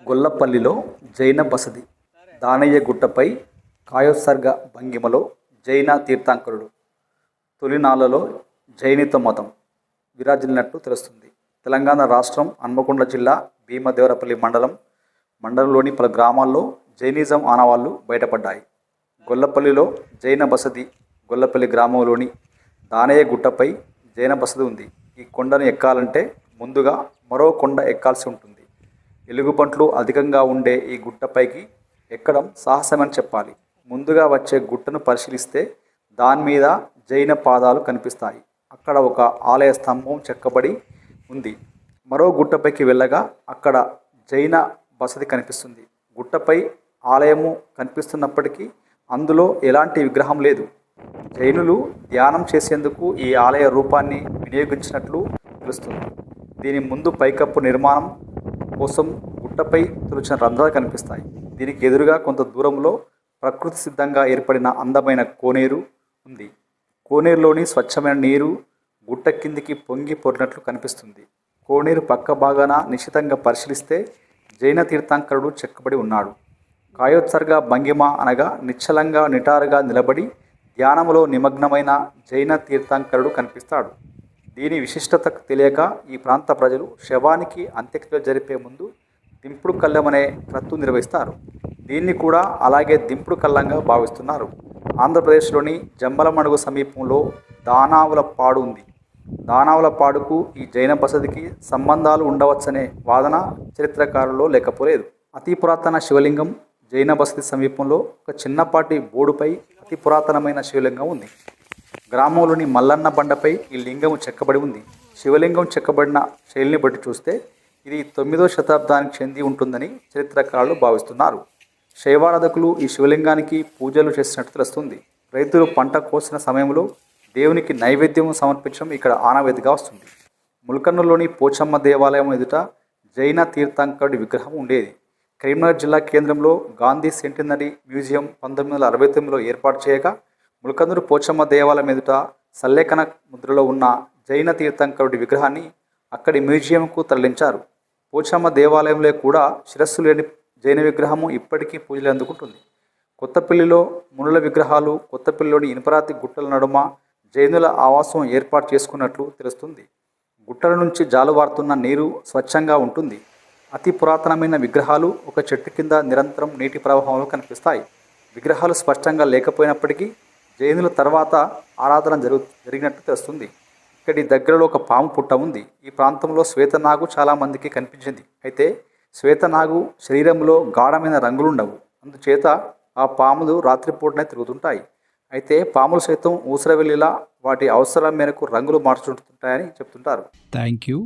గొల్లపల్లిలో జైన బసది దానయ్య గుట్టపై కాయోత్సర్గ భంగిమలో జైన తీర్థంకరుడు తొలినాళ్లలో జైనిత మతం విరాజిల్లినట్టు తెలుస్తుంది. తెలంగాణ రాష్ట్రం హన్మకొండ జిల్లా భీమదేవరపల్లి మండలంలోని పలు గ్రామాల్లో జైనిజం ఆనవాళ్లు బయటపడ్డాయి. గొల్లపల్లిలో జైన బసది గొల్లపల్లి గ్రామంలోని దానయ్య గుట్టపై జైన బసది ఉంది. ఈ కొండను ఎక్కాలంటే ముందుగా మరో కొండ ఎక్కాల్సి ఉంటుంది. ఎలుగుబంట్లు అధికంగా ఉండే ఈ గుట్టపైకి ఎక్కడం సాహసమని చెప్పాలి. ముందుగా వచ్చే గుట్టను పరిశీలిస్తే దాని మీద జైన పాదాలు కనిపిస్తాయి. అక్కడ ఒక ఆలయ స్తంభం చెక్కబడి ఉంది. మరో గుట్టపైకి వెళ్ళగా అక్కడ జైన బసది కనిపిస్తుంది. గుట్టపై ఆలయము కనిపిస్తున్నప్పటికీ అందులో ఎలాంటి విగ్రహం లేదు. జైనులు ధ్యానం చేసేందుకు ఈ ఆలయ రూపాన్ని వినియోగించినట్లు తెలుస్తుంది. దీని ముందు పైకప్పు నిర్మాణం కోసం గుట్టపై తొలిచిన రంధ్రాలు కనిపిస్తాయి. దీనికి ఎదురుగా కొంత దూరంలో ప్రకృతి సిద్ధంగా ఏర్పడిన అందమైన కోనేరు ఉంది. కోనేరులోని స్వచ్ఛమైన నీరు గుట్ట కిందికి పొంగి పొరినట్లు కనిపిస్తుంది. కోనేరు పక్క భాగాన నిశితంగా పరిశీలిస్తే జైన తీర్థంకరుడు చెక్కబడి ఉన్నాడు. కాయోత్సర్గ భంగిమ అనగా నిశ్చలంగా నిటారుగా నిలబడి ధ్యానములో నిమగ్నమైన జైన తీర్థంకరుడు కనిపిస్తాడు. దీని విశిష్టత తెలియక ఈ ప్రాంత ప్రజలు శవానికి అంత్యక్రియలు జరిపే ముందు దింపుడు కళ్ళెం అనే క్రతు నిర్వహిస్తారు. దీన్ని కూడా అలాగే దింపుడు కళ్ళంగా భావిస్తున్నారు. ఆంధ్రప్రదేశ్లోని జంబలమడుగు సమీపంలో దానావులపాడు ఉంది. దానావులపాడుకు ఈ జైన బసదికి సంబంధాలు ఉండవచ్చనే వాదన చరిత్రకారుల్లో లేకపోలేదు. అతి పురాతన శివలింగం జైన బసది సమీపంలో ఒక చిన్నపాటి బోర్డుపై అతి పురాతనమైన శివలింగం ఉంది. గ్రామంలోని మల్లన్న బండపై ఈ లింగం చెక్కబడి ఉంది. శివలింగం చెక్కబడిన శైలిని బట్టి చూస్తే ఇది 9వ శతాబ్దానికి చెంది ఉంటుందని చరిత్రకారులు భావిస్తున్నారు. శైవారాధకులు ఈ శివలింగానికి పూజలు చేసినట్టు తెలుస్తుంది. రైతులు పంట కోసిన సమయంలో దేవునికి నైవేద్యం సమర్పించడం ఇక్కడ ఆనవాయితీగా వస్తుంది. ముల్కన్నూరులోని పోచమ్మ దేవాలయం ఎదుట జైన తీర్థంకరుడి విగ్రహం ఉండేది. కరీంనగర్ జిల్లా కేంద్రంలో గాంధీ సెంటినరీ మ్యూజియం 1969లో ఏర్పాటు చేయగా ముల్కన్నూరు పోచమ్మ దేవాలయం ఎదుట సల్లేఖన ముద్రలో ఉన్న జైన తీర్థంకరుడి విగ్రహాన్ని అక్కడి మ్యూజియంకు తరలించారు. పోచమ్మ దేవాలయంలో కూడా శిరస్సు లేని జైన విగ్రహము ఇప్పటికీ పూజలు అందుకుంటుంది. కొత్తపల్లిలో మునుల విగ్రహాలు కొత్తపల్లిలోని ఇనుపరాతి గుట్టల నడుమ జైనుల ఆవాసం ఏర్పాటు చేసుకున్నట్లు తెలుస్తుంది. గుట్టల నుంచి జాలువారుతున్న నీరు స్వచ్ఛంగా ఉంటుంది. అతి పురాతనమైన విగ్రహాలు ఒక చెట్టు కింద నిరంతరం నీటి ప్రవాహంలో కనిపిస్తాయి. విగ్రహాలు స్పష్టంగా లేకపోయినప్పటికీ జైనుల తర్వాత ఆరాధన జరిగినట్టు తెలుస్తుంది. ఇక్కడి దగ్గరలో ఒక పాము పుట్ట ఉంది. ఈ ప్రాంతంలో శ్వేతనాగు చాలామందికి కనిపించింది. అయితే శ్వేతనాగు శరీరంలో గాఢమైన రంగులుండవు. అందుచేత ఆ పాములు రాత్రిపూటనే తిరుగుతుంటాయి. అయితే పాములు సైతం ఊసరవెల్లిలా వాటి అవసరం మేరకు రంగులు మార్చుతుంటాయని చెప్తుంటారు. Thank you.